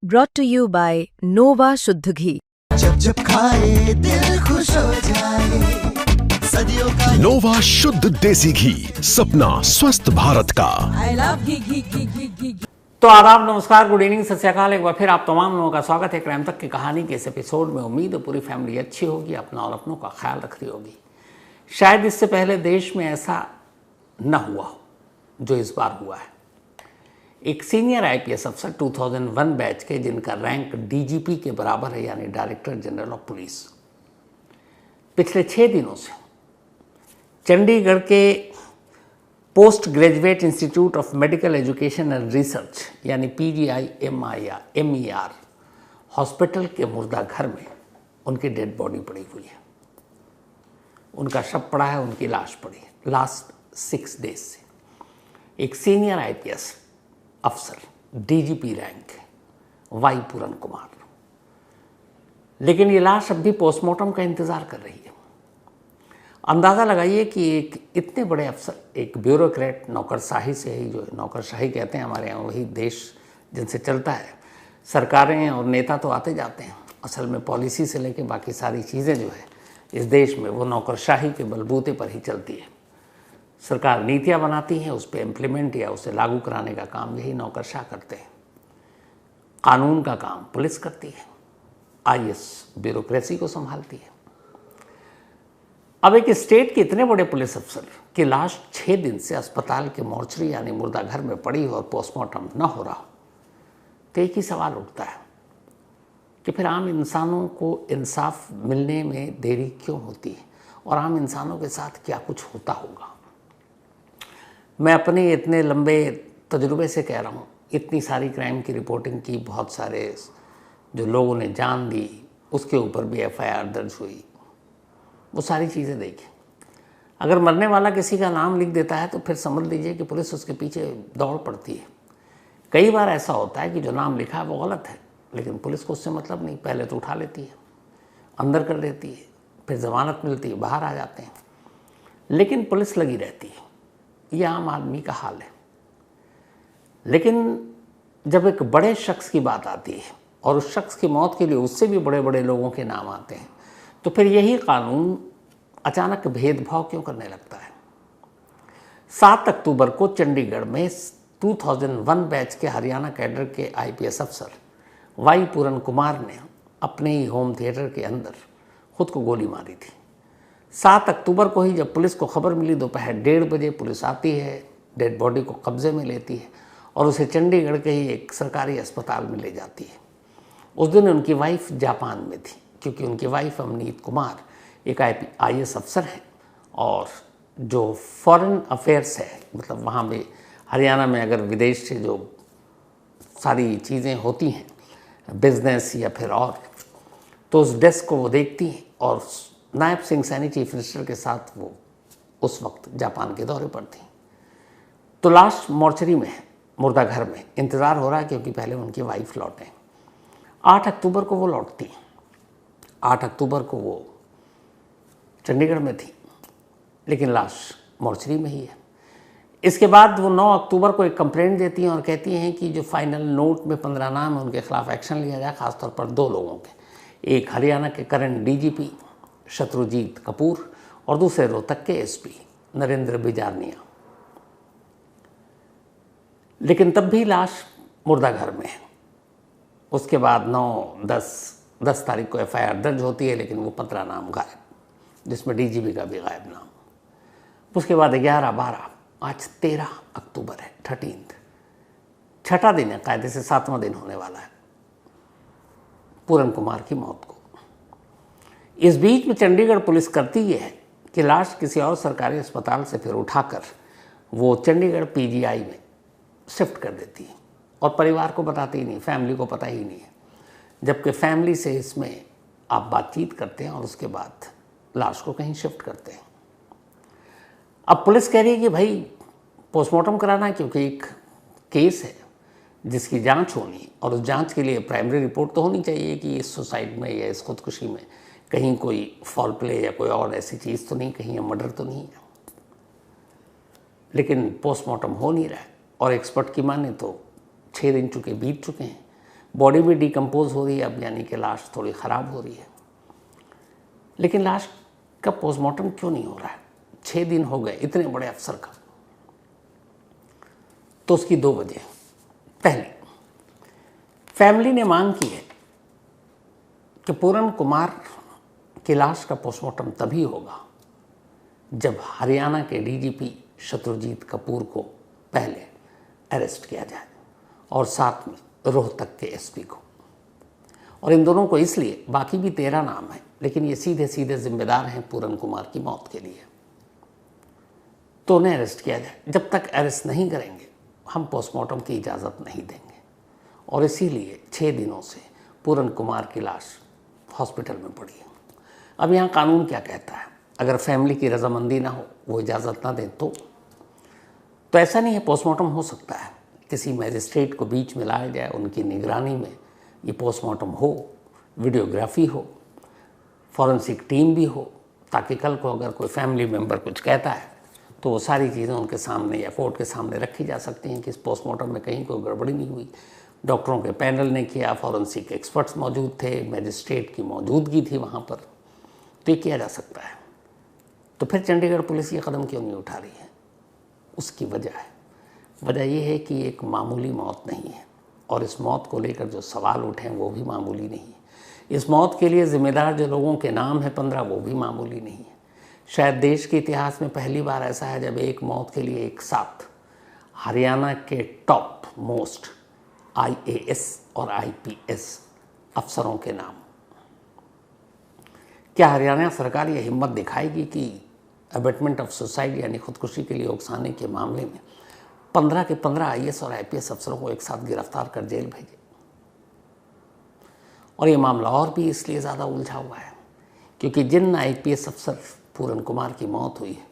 brought to you by Nova शुद्ध घी। जब जब खाए दिल खुश हो जाए, सदियों का नोवा शुद्ध देसी घी, सपना स्वस्थ भारत का। I love घी। तो आदाब, नमस्कार, गुड इवनिंग, सत श्री अकाल। एक बार फिर आप तमाम लोगों का स्वागत है क्राइम तक की कहानी के इस एपिसोड में। उम्मीद है पूरी फैमिली अच्छी होगी, अपना और अपनों का ख्याल रख रही होगी। शायद इससे पहले देश में ऐसा न हुआ हो जो इस बार हुआ है। एक सीनियर आईपीएस अफसर 2001 बैच के, जिनका रैंक डीजीपी के बराबर है, यानी डायरेक्टर जनरल ऑफ पुलिस, पिछले 6 दिनों से चंडीगढ़ के post graduate institute of medical education and research यानी PGI-MER हॉस्पिटल के मुर्दा घर में उनकी डेड बॉडी पड़ी हुई है। उनका शव पड़ा है, उनकी लाश पड़ी है लास्ट 6 डेज से। एक सीनियर आईपीएस अफसर, डीजीपी रैंक है, वाई पूरन कुमार, लेकिन ये लाश अब भी पोस्टमार्टम का इंतज़ार कर रही है। अंदाज़ा लगाइए कि एक इतने बड़े अफसर, एक ब्यूरोक्रेट, नौकरशाही से ही, जो नौकरशाही कहते हैं हमारे यहाँ, वही देश जिनसे चलता है। सरकारें और नेता तो आते जाते हैं, असल में पॉलिसी से लेके बाकी सारी चीज़ें जो है इस देश में, वो नौकरशाही के बलबूते पर ही चलती है। सरकार नीतियाँ बनाती हैं, उस पर इम्प्लीमेंट या उसे लागू कराने का काम यही नौकरशाह करते हैं। कानून का काम पुलिस करती है, आईएएस ब्यूरोक्रेसी को संभालती है। अब एक स्टेट के इतने बड़े पुलिस अफसर की लाश 6 दिन से अस्पताल के मोर्चरी यानी मुर्दा घर में पड़ी हो और पोस्टमार्टम न हो रहा हो, तो एक ही सवाल उठता है कि फिर आम इंसानों को इंसाफ मिलने में देरी क्यों होती है और आम इंसानों के साथ क्या कुछ होता होगा। मैं अपने इतने लंबे तजुर्बे से कह रहा हूँ, इतनी सारी क्राइम की रिपोर्टिंग की, बहुत सारे जो लोगों ने जान दी, उसके ऊपर भी FIR दर्ज हुई, वो सारी चीज़ें देखी। अगर मरने वाला किसी का नाम लिख देता है तो फिर समझ लीजिए कि पुलिस उसके पीछे दौड़ पड़ती है। कई बार ऐसा होता है कि जो नाम लिखा है वो गलत है, लेकिन पुलिस को उससे मतलब नहीं, पहले तो उठा लेती है, अंदर कर देती है, फिर ज़मानत मिलती है, बाहर आ जाते हैं, लेकिन पुलिस लगी रहती है। ये आम आदमी का हाल है। लेकिन जब एक बड़े शख्स की बात आती है और उस शख्स की मौत के लिए उससे भी बड़े बड़े लोगों के नाम आते हैं, तो फिर यही कानून अचानक भेदभाव क्यों करने लगता है। 7 अक्टूबर को चंडीगढ़ में 2001 बैच के हरियाणा कैडर के आईपीएस अफसर वाई पूरन कुमार ने अपने ही होम थिएटर के अंदर खुद को गोली मारी थी। 7 अक्टूबर को ही जब पुलिस को खबर मिली, दोपहर 1:30 बजे पुलिस आती है, डेड बॉडी को कब्जे में लेती है और उसे चंडीगढ़ के ही एक सरकारी अस्पताल में ले जाती है। उस दिन उनकी वाइफ जापान में थी, क्योंकि उनकी वाइफ अमनीत कुमार एक IAS अफसर हैं और जो फॉरेन अफेयर्स है, मतलब वहाँ पे हरियाणा में अगर विदेश से जो सारी चीज़ें होती हैं, बिजनेस या फिर और, तो उस डेस्क को वो देखती हैं और नायब सिंह सैनी चीफ मिनिस्टर के साथ वो उस वक्त जापान के दौरे पर थी। तो लाश मोर्चरी में है, मुर्दा घर में इंतज़ार हो रहा है, क्योंकि पहले उनकी वाइफ लौटें। 8 अक्टूबर को वो लौटती हैं। 8 अक्टूबर को वो चंडीगढ़ में थी, लेकिन लाश मोर्चरी में ही है। इसके बाद वो 9 अक्टूबर को एक कंप्लेंट देती हैं और कहती हैं कि जो फाइनल नोट में 15 नाम है, उनके खिलाफ एक्शन लिया जाए, खासतौर पर 2 लोगों के। एक हरियाणा के करंट डीजीपी शत्रुजीत कपूर और दूसरे रोहतक के SP नरेंद्र बिजारनिया। लेकिन तब भी लाश मुर्दा घर में है। उसके बाद 9-10 तारीख को FIR दर्ज होती है, लेकिन वो 15 नाम गायब, जिसमें डीजीपी का भी गायब नाम। उसके बाद 11-12, आज 13 अक्टूबर है, 13th, छठा दिन है, कायदे से 7वां दिन होने वाला है पूरन कुमार की मौत को। इस बीच में चंडीगढ़ पुलिस करती ये है कि लाश किसी और सरकारी अस्पताल से फिर उठाकर वो चंडीगढ़ PGI में शिफ्ट कर देती है और परिवार को बताती ही नहीं, फैमिली को पता ही नहीं है। जबकि फैमिली से इसमें आप बातचीत करते हैं और उसके बाद लाश को कहीं शिफ्ट करते हैं। अब पुलिस कह रही है कि भाई पोस्टमार्टम कराना है, क्योंकि एक केस है जिसकी जांच होनी है और उस जांच के लिए प्राइमरी रिपोर्ट तो होनी चाहिए कि इस सुसाइड में या इस खुदकुशी में कहीं कोई फॉल प्ले या कोई और ऐसी चीज़ तो नहीं, कहीं मर्डर तो नहीं है। लेकिन पोस्टमार्टम हो नहीं रहा है और एक्सपर्ट की माने तो 6 दिन बीत चुके हैं। बॉडी भी डिकम्पोज हो रही है अब, यानी कि लाश थोड़ी ख़राब हो रही है। लेकिन लाश का पोस्टमार्टम क्यों नहीं हो रहा है? 6 दिन हो गए इतने बड़े अफसर का। तो उसकी 2 वजह। पहली, फैमिली ने मांग की है कि पूरन कुमार की लाश का पोस्टमार्टम तभी होगा जब हरियाणा के डीजीपी शत्रुजीत कपूर को पहले अरेस्ट किया जाए और साथ में रोहतक के एसपी को। और इन दोनों को इसलिए, बाकी भी 13 नाम हैं, लेकिन ये सीधे सीधे जिम्मेदार हैं पूरन कुमार की मौत के लिए, तो उन्हें अरेस्ट किया जाए। जब तक अरेस्ट नहीं करेंगे हम पोस्टमार्टम की इजाज़त नहीं देंगे। और इसीलिए 6 दिनों से पूरन कुमार की लाश हॉस्पिटल में पड़ी है। अब यहाँ कानून क्या कहता है? अगर फैमिली की रजामंदी ना हो, वो इजाज़त ना दें तो ऐसा नहीं है, पोस्टमार्टम हो सकता है। किसी मैजिस्ट्रेट को बीच में लाया जाए, उनकी निगरानी में ये पोस्टमार्टम हो, वीडियोग्राफी हो, फॉरेंसिक टीम भी हो, ताकि कल को अगर कोई फैमिली मेम्बर कुछ कहता है तो वो सारी चीज़ें उनके सामने या कोर्ट के सामने रखी जा सकती हैं कि इस पोस्टमार्टम में कहीं कोई गड़बड़ी नहीं हुई, डॉक्टरों के पैनल ने किया, फॉरेंसिक एक्सपर्ट्स मौजूद थे, मैजिस्ट्रेट की मौजूदगी थी वहाँ पर, तो ये किया जा सकता है। तो फिर चंडीगढ़ पुलिस ये कदम क्यों नहीं उठा रही है? उसकी वजह ये है कि एक मामूली मौत नहीं है, और इस मौत को लेकर जो सवाल उठे हैं वो भी मामूली नहीं है। इस मौत के लिए ज़िम्मेदार जो लोगों के नाम है 15, वो भी मामूली नहीं है। शायद देश के इतिहास में पहली बार ऐसा है जब एक मौत के लिए एक साथ हरियाणा के टॉप मोस्ट IAS और IPS अफसरों के नाम। क्या हरियाणा सरकार ये हिम्मत दिखाएगी कि अबेटमेंट ऑफ सुसाइड यानी खुदकुशी के लिए उकसाने के मामले में 15 के 15 IAS और IPS अफसरों को एक साथ गिरफ्तार कर जेल भेजे? और ये मामला और भी इसलिए ज़्यादा उलझा हुआ है क्योंकि जिन IPS अफसर पूरन कुमार की मौत हुई है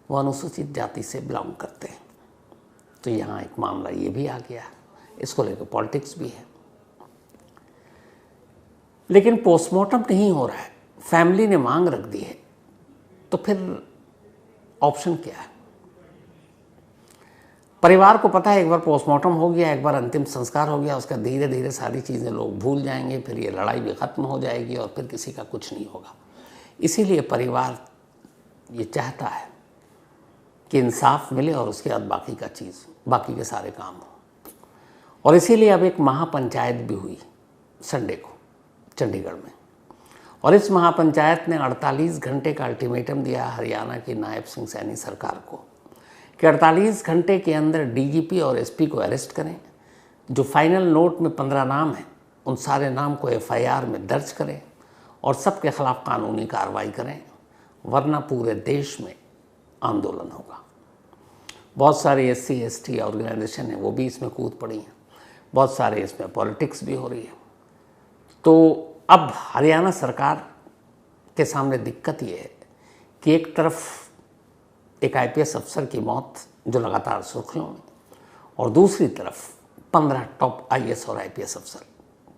वो अनुसूचित जाति से बिलोंग करते हैं। तो यहाँ एक मामला ये भी आ गया है, इसको लेकर पॉलिटिक्स भी है। लेकिन पोस्टमार्टम नहीं हो रहा है, फैमिली ने मांग रख दी है, तो फिर ऑप्शन क्या है? परिवार को पता है एक बार पोस्टमार्टम हो गया, एक बार अंतिम संस्कार हो गया, उसका धीरे धीरे सारी चीज़ें लोग भूल जाएंगे, फिर ये लड़ाई भी ख़त्म हो जाएगी और फिर किसी का कुछ नहीं होगा। इसीलिए परिवार ये चाहता है कि इंसाफ मिले और उसके बाद बाकी के सारे काम हो। और इसीलिए अब एक महापंचायत भी हुई संडे को चंडीगढ़ में, और इस महापंचायत ने 48 घंटे का अल्टीमेटम दिया हरियाणा की नायब सिंह सैनी सरकार को कि 48 घंटे के अंदर DGP और SP को अरेस्ट करें। जो फाइनल नोट में 15 नाम हैं उन सारे नाम को FIR में दर्ज करें और सबके खिलाफ कानूनी कार्रवाई करें, वरना पूरे देश में आंदोलन होगा। बहुत सारे SC ST ऑर्गेनाइजेशन हैं, वो भी इसमें कूद पड़ी हैं, बहुत सारे इसमें पॉलिटिक्स भी हो रही है। तो अब हरियाणा सरकार के सामने दिक्कत ये है कि एक तरफ एक IPS अफसर की मौत जो लगातार सुर्खियों में, और दूसरी तरफ 15 टॉप IAS और IPS अफसर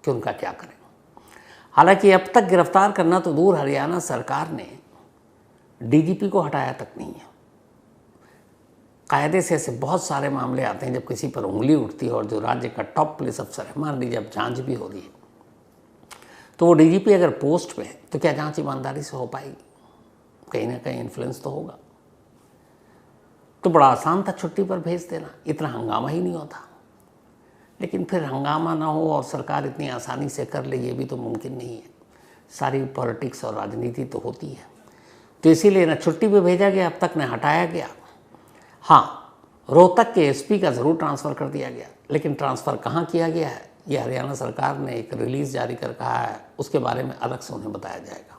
कि उनका क्या करें। हालांकि अब तक गिरफ्तार करना तो दूर, हरियाणा सरकार ने DGP को हटाया तक नहीं है। कायदे से ऐसे बहुत सारे मामले आते हैं जब किसी पर उंगली उठती है और जो राज्य का टॉप पुलिस अफसर है, मान लीजिए अब जांच भी हो रही है, तो वो DGP अगर पोस्ट पे है तो क्या जांच ईमानदारी से हो पाएगी? कहीं ना कहीं इन्फ्लुएंस तो होगा। तो बड़ा आसान था छुट्टी पर भेज देना, इतना हंगामा ही नहीं होता। लेकिन फिर हंगामा ना हो और सरकार इतनी आसानी से कर ले, ये भी तो मुमकिन नहीं है। सारी पॉलिटिक्स और राजनीति तो होती है। तो इसीलिए ना छुट्टी पे भेजा गया, अब तक न हटाया गया। हाँ, रोहतक के SP का ज़रूर ट्रांसफ़र कर दिया गया, लेकिन ट्रांसफ़र कहाँ किया गया है ये हरियाणा सरकार ने एक रिलीज़ जारी कर कहा है, उसके बारे में अलग से उन्हें बताया जाएगा।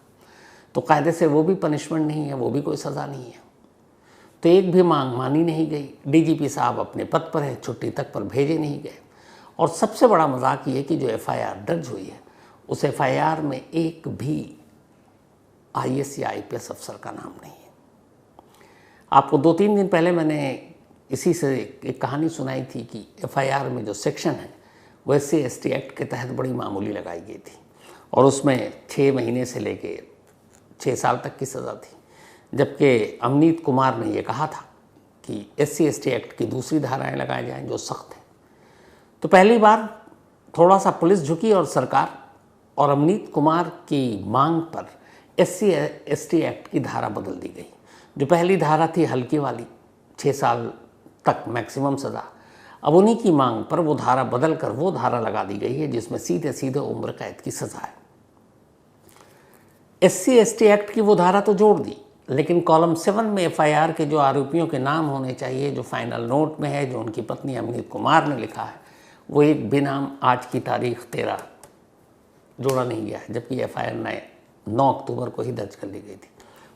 तो कायदे से वो भी पनिशमेंट नहीं है, वो भी कोई सज़ा नहीं है। तो एक भी मांग मानी नहीं गई। DGP साहब अपने पद पर है, छुट्टी तक पर भेजे नहीं गए। और सबसे बड़ा मजाक ये कि जो FIR दर्ज हुई है उस FIR में एक भी IAS या IPS अफसर का नाम नहीं है। आपको 2-3 दिन पहले मैंने इसी से एक कहानी सुनाई थी कि FIR में जो सेक्शन है वो SC ST एक्ट के तहत बड़ी मामूली लगाई गई थी और उसमें 6 महीने से लेके 6 साल तक की सज़ा थी। जबकि अमनीत कुमार ने ये कहा था कि SC ST एक्ट की दूसरी धाराएं लगाई जाएं जो सख्त हैं। तो पहली बार थोड़ा सा पुलिस झुकी और सरकार और अमनीत कुमार की मांग पर SC/ST एक्ट की धारा बदल दी गई। जो पहली धारा थी हल्की वाली 6 साल तक मैक्सिमम सज़ा, अब उन्हीं की मांग पर वो धारा बदल कर वो धारा लगा दी गई है जिसमें सीधे सीधे उम्र कैद की सज़ा है। SC/ST एक्ट की वो धारा तो जोड़ दी, लेकिन कॉलम 7 में FIR के जो आरोपियों के नाम होने चाहिए, जो फाइनल नोट में है, जो उनकी पत्नी अमनीत कुमार ने लिखा है, वो एक बेनाम आज की तारीख 13 जोड़ा नहीं गया है, जबकि FIR 9 अक्टूबर को ही दर्ज कर ली गई थी।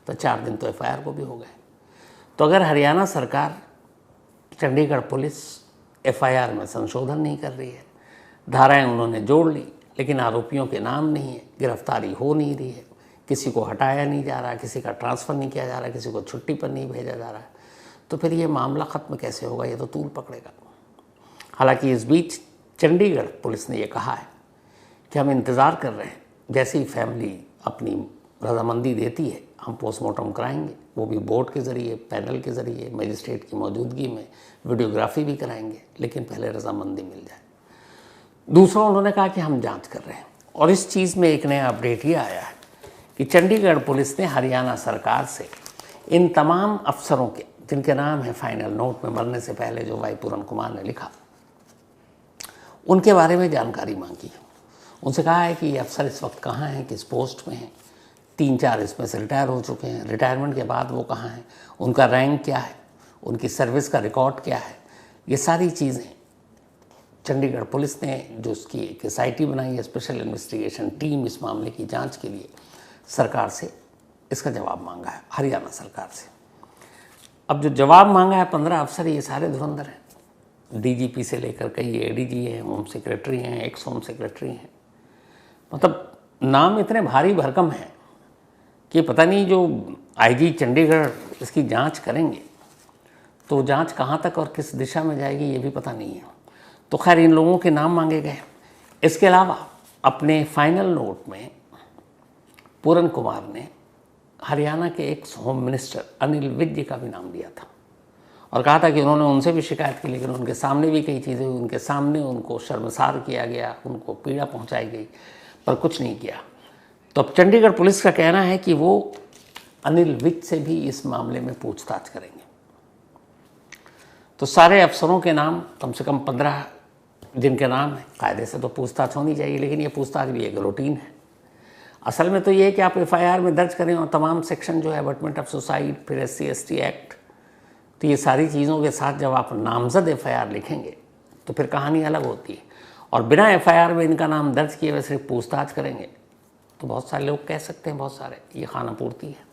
तो 4 दिन तो FIR को भी हो गए। तो अगर हरियाणा सरकार, चंडीगढ़ पुलिस FIR में संशोधन नहीं कर रही है, धाराएं उन्होंने जोड़ ली, लेकिन आरोपियों के नाम नहीं है, गिरफ्तारी हो नहीं रही है, किसी को हटाया नहीं जा रहा, किसी का ट्रांसफ़र नहीं किया जा रहा, किसी को छुट्टी पर नहीं भेजा जा रहा है, तो फिर ये मामला ख़त्म कैसे होगा? ये तो तूल पकड़ेगा। हालांकि इस बीच चंडीगढ़ पुलिस ने ये कहा है कि हम इंतज़ार कर रहे हैं, जैसे ही फैमिली अपनी रजामंदी देती है हम पोस्टमार्टम कराएंगे, वो भी बोर्ड के ज़रिए, पैनल के ज़रिए, मजिस्ट्रेट की मौजूदगी में वीडियोग्राफी भी कराएंगे, लेकिन पहले रजामंदी मिल जाए। दूसरा, उन्होंने कहा कि हम जांच कर रहे हैं। और इस चीज़ में एक नया अपडेट ये आया है कि चंडीगढ़ पुलिस ने हरियाणा सरकार से इन तमाम अफसरों के, जिनके नाम है फाइनल नोट में मरने से पहले जो वाई पूरन कुमार ने लिखा, उनके बारे में जानकारी मांगी। उनसे कहा है कि ये अफसर इस वक्त कहाँ हैं, किस पोस्ट में हैं, 3-4 इसमें से रिटायर हो चुके हैं, रिटायरमेंट के बाद वो कहाँ हैं, उनका रैंक क्या है, उनकी सर्विस का रिकॉर्ड क्या है। ये सारी चीज़ें चंडीगढ़ पुलिस ने, जो उसकी एक SIT बनाई है, स्पेशल इन्वेस्टिगेशन टीम, इस मामले की जांच के लिए सरकार से इसका जवाब मांगा है, हरियाणा सरकार से। अब जो जवाब मांगा है 15 अफसर, ये सारे धुरंधर हैं। DGP से लेकर कई ADG हैं, होम सेक्रेटरी हैं, एक्स होम सेक्रेटरी हैं। मतलब नाम इतने भारी भरकम हैं कि पता नहीं जो IG चंडीगढ़ इसकी जांच करेंगे तो जांच कहाँ तक और किस दिशा में जाएगी ये भी पता नहीं है। तो खैर इन लोगों के नाम मांगे गए। इसके अलावा अपने फाइनल नोट में पूरन कुमार ने हरियाणा के ex home minister Anil Vij का भी नाम लिया था और कहा था कि उन्होंने उनसे भी शिकायत की, लेकिन उनके सामने भी कई चीज़ें हुई, उनके सामने उनको शर्मसार किया गया, उनको पीड़ा पहुंचाई गई, पर कुछ नहीं किया। तो अब चंडीगढ़ पुलिस का कहना है कि वो अनिल विज से भी इस मामले में पूछताछ करेंगे। तो सारे अफसरों के नाम, कम से कम 15 जिनके नाम है, कायदे से तो पूछताछ होनी चाहिए, लेकिन ये पूछताछ भी एक रूटीन है। असल में तो ये है कि आप FIR में दर्ज करें और तमाम सेक्शन जो है अबॉटमेंट ऑफ सुसाइड, फिर SC/ST एक्ट, तो ये सारी चीज़ों के साथ जब आप नामजद FIR लिखेंगे तो फिर कहानी अलग होती है। और बिना FIR में इनका नाम दर्ज किए हुए सिर्फ पूछताछ करेंगे तो बहुत सारे लोग कह सकते हैं, बहुत सारे, ये खाना पूर्ति है।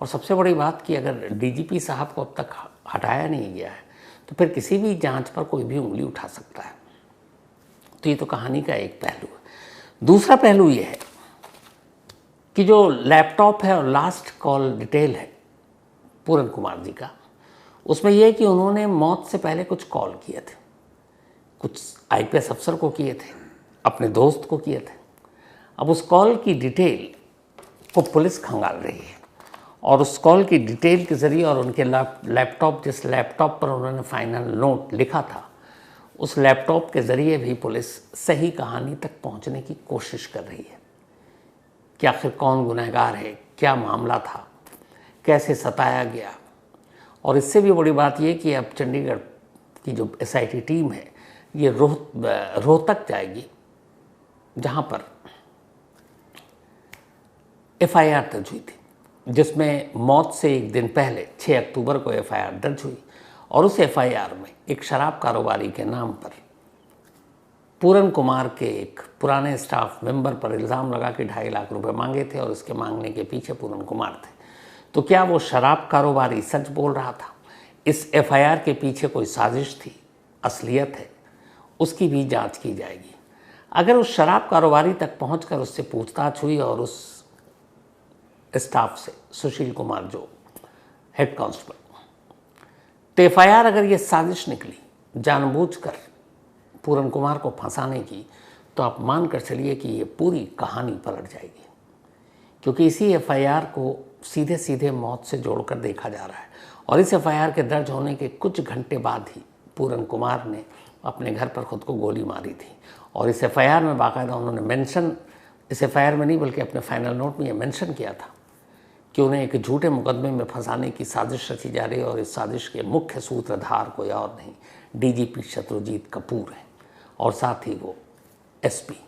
और सबसे बड़ी बात कि अगर DGP साहब को अब तक हटाया नहीं गया है तो फिर किसी भी जांच पर कोई भी उंगली उठा सकता है। तो ये तो कहानी का एक पहलू है। दूसरा पहलू ये है कि जो लैपटॉप है और लास्ट कॉल डिटेल है पूरन कुमार जी का, उसमें यह है कि उन्होंने मौत से पहले कुछ कॉल किए थे, कुछ IPS अफसर को किए थे, अपने दोस्त को किए थे। अब उस कॉल की डिटेल को पुलिस खंगाल रही है और उस कॉल की डिटेल के ज़रिए और उनके लैपटॉप, जिस लैपटॉप पर उन्होंने फाइनल नोट लिखा था, उस लैपटॉप के ज़रिए भी पुलिस सही कहानी तक पहुंचने की कोशिश कर रही है कि आखिर कौन गुनहगार है, क्या मामला था, कैसे सताया गया। और इससे भी बड़ी बात यह कि अब चंडीगढ़ की जो SIT टीम है ये रोहतक जाएगी, जहाँ पर FIR दर्ज हुई थी, जिसमें मौत से एक दिन पहले 6 अक्टूबर को FIR दर्ज हुई और उस FIR में एक शराब कारोबारी के नाम पर पूरन कुमार के एक पुराने स्टाफ मेंबर पर इल्ज़ाम लगा कि 2.5 लाख रुपए मांगे थे और इसके मांगने के पीछे पूरन कुमार थे। तो क्या वो शराब कारोबारी सच बोल रहा था? इस FIR के पीछे कोई साजिश थी, असलियत है, उसकी भी जांच की जाएगी। अगर उस शराब कारोबारी तक पहुंचकर उससे पूछताछ हुई और उस स्टाफ से, सुशील कुमार जो हेड कांस्टेबल, तो FIR अगर ये साजिश निकली जानबूझकर पूरन कुमार को फंसाने की, तो आप मान कर चलिए कि ये पूरी कहानी पलट जाएगी, क्योंकि इसी FIR को सीधे सीधे मौत से जोड़कर देखा जा रहा है। और इस FIR के दर्ज होने के कुछ घंटे बाद ही पूरन कुमार ने अपने घर पर खुद को गोली मारी थी। और इस एफआईआर में बाकायदा उन्होंने मेंशन, इस एफआईआर में नहीं बल्कि अपने फाइनल नोट में ये मेंशन किया था कि उन्हें एक झूठे मुकदमे में फंसाने की साजिश रची जा रही है और इस साजिश के मुख्य सूत्रधार कोई और नहीं डीजीपी शत्रुजीत कपूर हैं और साथ ही वो एसपी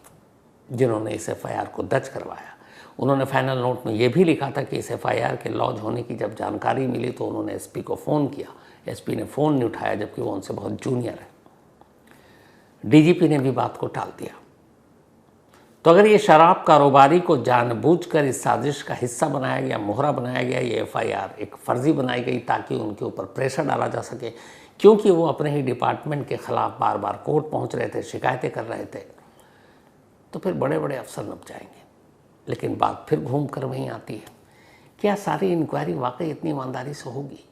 जिन्होंने इस एफआईआर को दर्ज करवाया। उन्होंने फाइनल नोट में ये भी लिखा था कि इस एफआईआर के लॉन्च होने की जब जानकारी मिली तो उन्होंने एसपी को फ़ोन किया। एसपी ने फ़ोन नहीं उठाया जबकि वो उनसे बहुत जूनियर है। डीजीपी ने भी बात को टाल दिया। तो अगर ये शराब कारोबारी को जानबूझकर इस साजिश का हिस्सा बनाया गया, मोहरा बनाया गया, ये एफआईआर एक फर्जी बनाई गई ताकि उनके ऊपर प्रेशर डाला जा सके, क्योंकि वो अपने ही डिपार्टमेंट के खिलाफ बार बार कोर्ट पहुंच रहे थे, शिकायतें कर रहे थे, तो फिर बड़े बड़े अफसर नप जाएंगे। लेकिन बात फिर घूम कर वहीं आती है, क्या सारी इंक्वायरी वाकई इतनी ईमानदारी से होगी?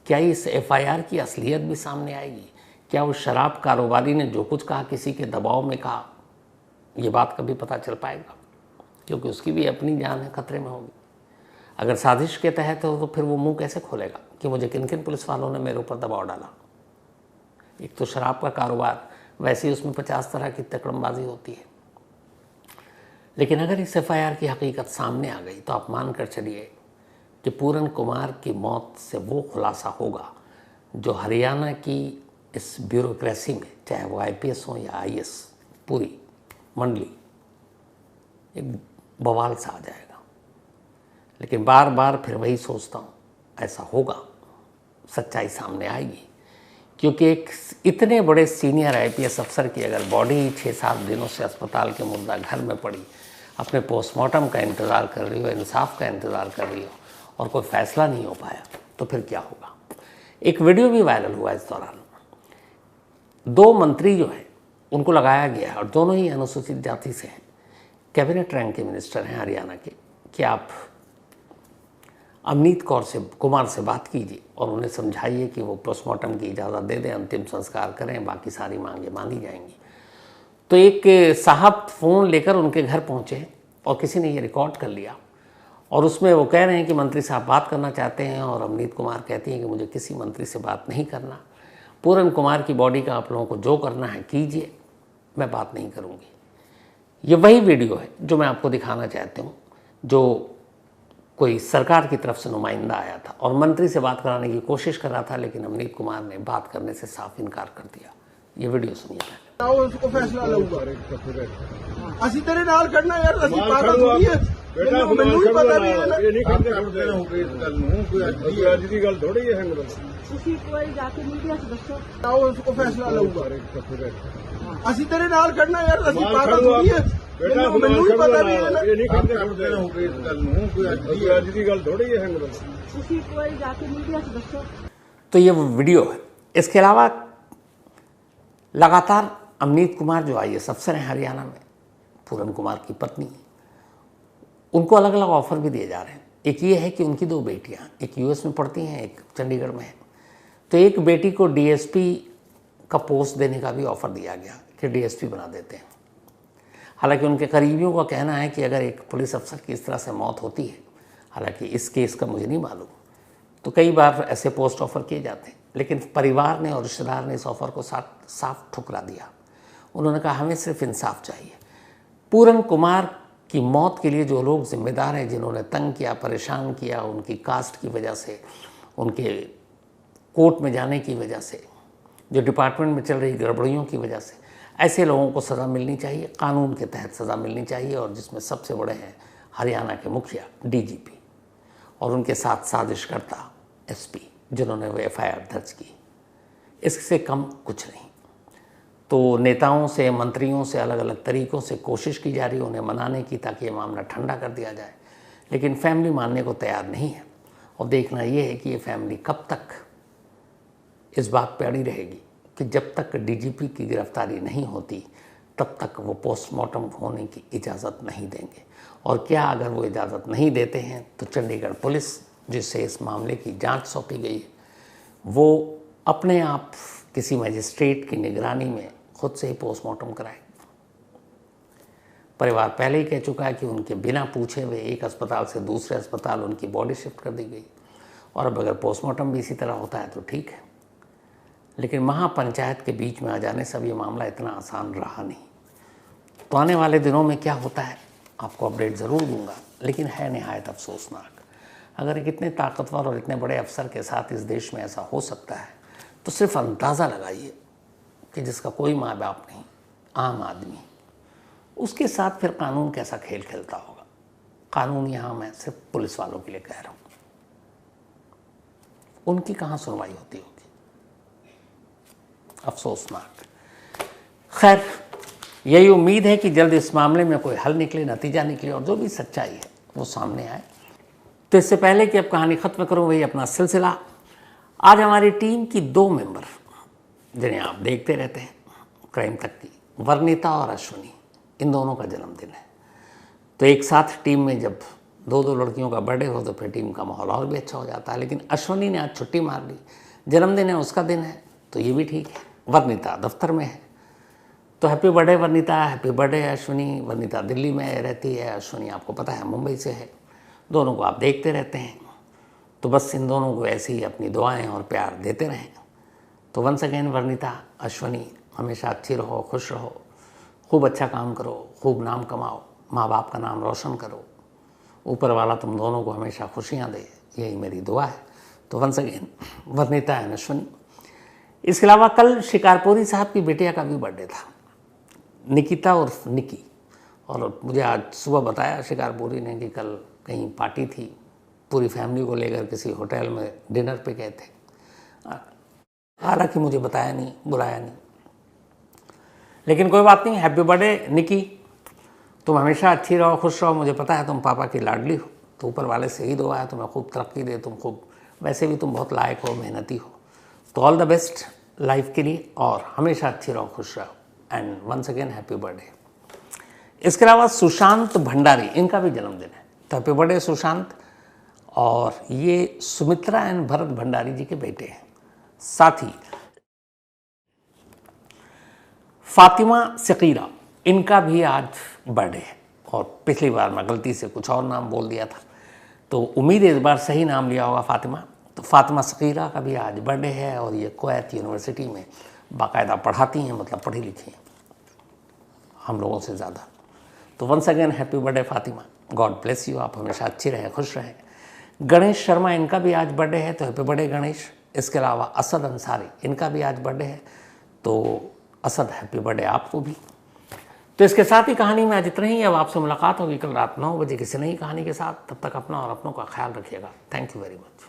क्या इस एफआईआर की असलियत भी सामने आएगी? क्या उस शराब कारोबारी ने जो कुछ कहा किसी के दबाव में कहा, ये बात कभी पता चल पाएगा? क्योंकि उसकी भी अपनी जान है खतरे में होगी। अगर साजिश के तहत हो तो फिर वो मुंह कैसे खोलेगा कि मुझे किन किन पुलिस वालों ने मेरे ऊपर दबाव डाला? एक तो शराब का कारोबार, वैसे ही उसमें 50 तरह की तकड़मबाजी होती है। लेकिन अगर इस एफआईआर की हकीकत सामने आ गई तो आप मान कर चलिए कि पूरन कुमार की मौत से वो खुलासा होगा जो हरियाणा की इस ब्यूरोक्रेसी में, चाहे वो आईपीएस हो या आईएएस, पूरी मंडली एक बवाल सा आ जाएगा। लेकिन बार बार फिर वही सोचता हूँ, ऐसा होगा, सच्चाई सामने आएगी। क्योंकि एक इतने बड़े सीनियर आईपीएस अफसर की अगर बॉडी 6-7 दिनों से अस्पताल के मुर्दा घर में पड़ी, अपने पोस्टमार्टम का इंतज़ार कर रही हो, इंसाफ का इंतज़ार कर रही हो और कोई फैसला नहीं हो पाया, तो फिर क्या होगा? एक वीडियो भी वायरल हुआ इस दौरान। 2 मंत्री जो हैं उनको लगाया गया है और दोनों ही अनुसूचित जाति से हैं, कैबिनेट रैंक के मिनिस्टर हैं हरियाणा के, कि आप अमनीत कौर से कुमार से बात कीजिए और उन्हें समझाइए कि वो पोस्टमार्टम की इजाज़त दे दें, अंतिम संस्कार करें, बाकी सारी मांगें मानी जाएंगी। तो एक साहब फ़ोन लेकर उनके घर पहुँचे और किसी ने ये रिकॉर्ड कर लिया और उसमें वो कह रहे हैं कि मंत्री साहब बात करना चाहते हैं और अमनीत कुमार कहती हैं कि मुझे किसी मंत्री से बात नहीं करना, पूरन कुमार की बॉडी का आप लोगों को जो करना है कीजिए, मैं बात नहीं करूँगी। ये वही वीडियो है जो मैं आपको दिखाना चाहती हूँ, जो कोई सरकार की तरफ से नुमाइंदा आया था और मंत्री से बात कराने की कोशिश कर रहा था, लेकिन अमनीत कुमार ने बात करने से साफ इनकार कर दिया। ये वीडियो सुनिए पहले। उसको फैसला लऊंगा ਅਸੀਂ ਤੇਰੇ ਨਾਲ ਖੜਨਾ ਯਾਰ ਅਸੀਂ ਪਾਗਲ ਥੋੜੀ ਹੈ ਮੈਨੂੰ ਵੀ ਪਤਾ ਵੀ ਇਹ ਨਹੀਂ ਕਰਦੇ ਕਰਦੇ ਹੋਗੇ ਇਸ ਗੱਲ ਨੂੰ ਕੋਈ ਅੱਜ ਦੀ ਗੱਲ ਥੋੜੀ ਹੈ ਹੰਗਲ ਤੁਸੀਂ ਕੋਈ ਜਾ ਕੇ ਮੀਡੀਆ 'ਚ ਦੱਸੋ ਆਓ ਉਸਕੋ ਫੈਸਲਾ ਲਊਗਾ ਅਸੀਂ ਤੇਰੇ ਨਾਲ ਖੜਨਾ ਯਾਰ ਅਸੀਂ ਪਾਗਲ ਥੋੜੀ ਹੈ ਮੈਨੂੰ ਵੀ ਪਤਾ ਵੀ ਇਹ ਨਹੀਂ ਕਰਦੇ ਕਰਦੇ ਹੋਗੇ ਇਸ ਗੱਲ ਨੂੰ ਕੋਈ ਅੱਜ ਦੀ ਗੱਲ ਥੋੜੀ ਹੈ ਹੰਗਲ ਤੁਸੀਂ ਕੋਈ ਜਾ ਕੇ ਮੀਡੀਆ 'ਚ ਦੱਸੋ। तो ये वो वीडियो है। इसके अलावा लगातार अमनीत कुमार जो आईएएस अफसर हैं हरियाणा में, पूरन कुमार की पत्नी, उनको अलग अलग ऑफ़र भी दिए जा रहे हैं। एक ये है कि उनकी 2 बेटियां, एक यूएस में पढ़ती हैं, एक चंडीगढ़ में है, तो एक बेटी को डीएसपी का पोस्ट देने का भी ऑफ़र दिया गया कि डीएसपी बना देते हैं। हालांकि उनके करीबियों का कहना है कि अगर एक पुलिस अफसर की इस तरह से मौत होती है, हालांकि इस केस का मुझे नहीं मालूम, तो कई बार ऐसे पोस्ट ऑफ़र किए जाते हैं, लेकिन परिवार ने और रिश्तेदार ने इस ऑफ़र को साफ ठुकरा दिया। उन्होंने कहा हमें सिर्फ इंसाफ चाहिए। पूरन कुमार की मौत के लिए जो लोग जिम्मेदार हैं, जिन्होंने तंग किया, परेशान किया, उनकी कास्ट की वजह से, उनके कोर्ट में जाने की वजह से, जो डिपार्टमेंट में चल रही गड़बड़ियों की वजह से, ऐसे लोगों को सज़ा मिलनी चाहिए, कानून के तहत सज़ा मिलनी चाहिए, और जिसमें सबसे बड़े हैं हरियाणा के मुखिया डीजीपी और उनके साथ साजिशकर्ता एसपी, जिन्होंने वो एफआईआर दर्ज की। इससे कम कुछ नहीं। तो नेताओं से, मंत्रियों से अलग अलग तरीक़ों से कोशिश की जा रही है उन्हें मनाने की, ताकि ये मामला ठंडा कर दिया जाए, लेकिन फैमिली मानने को तैयार नहीं है। और देखना ये है कि ये फैमिली कब तक इस बात पे अड़ी रहेगी कि जब तक डीजीपी की गिरफ्तारी नहीं होती तब तक वो पोस्टमार्टम होने की इजाज़त नहीं देंगे। और क्या अगर वो इजाज़त नहीं देते हैं तो चंडीगढ़ पुलिस, जिससे इस मामले की जांच सौंपी गई है, वो अपने आप किसी मजिस्ट्रेट की निगरानी में खुद से ही पोस्टमार्टम कराए। परिवार पहले ही कह चुका है कि उनके बिना पूछे हुए एक अस्पताल से दूसरे अस्पताल उनकी बॉडी शिफ्ट कर दी गई, और अब अगर पोस्टमार्टम भी इसी तरह होता है तो ठीक है, लेकिन महापंचायत के बीच में आ जाने से अब ये मामला इतना आसान रहा नहीं। तो आने वाले दिनों में क्या होता है आपको अपडेट ज़रूर दूंगा, लेकिन है निहायत अफसोसनाक। अगर एक इतने ताकतवर और इतने बड़े अफसर के साथ इस देश में ऐसा हो सकता है तो सिर्फ अंदाज़ा लगाइए कि जिसका कोई माँ बाप नहीं, आम आदमी, उसके साथ फिर कानून कैसा खेल खेलता होगा। कानून यहाँ मैं सिर्फ पुलिस वालों के लिए कह रहा हूँ, उनकी कहाँ सुनवाई होती होगी। अफसोसनाक। खैर, यही उम्मीद है कि जल्द इस मामले में कोई हल निकले, नतीजा निकले और जो भी सच्चाई है वो सामने आए। तो इससे पहले कि अब कहानी ख़त्म करूँ वही अपना सिलसिला, आज हमारी टीम की 2 मेंबर जिन्हें आप देखते रहते हैं क्राइम तक की, वर्णिता और अश्विनी, इन दोनों का जन्मदिन है। तो एक साथ टीम में जब 2 लड़कियों का बर्थडे हो तो फिर टीम का माहौल और भी अच्छा हो जाता है। लेकिन अश्विनी ने आज छुट्टी मार ली, जन्मदिन है, उसका दिन है, तो ये भी ठीक है। वर्णिता दफ्तर में है, तो happy birthday Varnita, happy birthday Ashwini. Varnita Delhi में रहती है, अश्विनी आपको पता है मुंबई से है। दोनों को आप देखते रहते हैं, तो बस इन दोनों को ऐसे ही अपनी दुआएं और प्यार देते रहें। तो वंस अगेन वर्णिता, अश्विनी, हमेशा अच्छी रहो, खुश रहो, खूब अच्छा काम करो, खूब नाम कमाओ, माँ बाप का नाम रोशन करो, ऊपर वाला तुम दोनों को हमेशा खुशियाँ दे, यही मेरी दुआ है। तो वंस अगेन वर्णिता एंड अश्विनी। इसके अलावा कल शिकारपुरी साहब की बेटिया का भी बर्थडे था, निकिता और निकी। और मुझे आज सुबह बताया शिकारपुरी ने कि कल कहीं पार्टी थी, पूरी फैमिली को लेकर किसी होटल में डिनर पे गए थे। हालांकि मुझे बताया नहीं, बुलाया नहीं, लेकिन कोई बात नहीं। हैप्पी बर्थडे निकी, तुम हमेशा अच्छी रहो, खुश रहो। मुझे पता है तुम पापा की लाडली हो, तो ऊपर वाले से ही दुआ है तुम्हें खूब तरक्की दे, तुम खूब, वैसे भी तुम बहुत लायक हो, मेहनती हो। तो ऑल द बेस्ट लाइफ के लिए, और हमेशा अच्छी रहो, खुश रहो, and once again happy birthday. इसके अलावा सुशांत भंडारी, इनका भी जन्मदिन है, तो हैप्पी बर्थडे सुशांत। और ये सुमित्रा एंड भरत भंडारी जी के बेटे हैं। साथ ही फातिमा सकीरा, इनका भी आज बर्थडे है। और पिछली बार मैं गलती से कुछ और नाम बोल दिया था, तो उम्मीद है इस बार सही नाम लिया होगा फातिमा। तो फातिमा सकीरा का भी आज बर्थडे है, और ये कुवैत यूनिवर्सिटी में बाकायदा पढ़ाती हैं, मतलब पढ़ी लिखी हैं हम लोगों से ज़्यादा। तो once again happy birthday Fatima, god bless you, आप हमेशा अच्छी रहें, खुश रहें। गणेश शर्मा, इनका भी आज बर्थडे है, तो हैप्पी बर्थडे गणेश। इसके अलावा असद अंसारी, इनका भी आज बर्थडे है, तो असद हैप्पी बर्थडे आपको भी। तो इसके साथ ही कहानी में आज इतना ही। अब आपसे मुलाकात होगी कल रात 9 बजे किसी नई कहानी के साथ। तब तक अपना और अपनों का ख्याल रखिएगा। Thank you very much.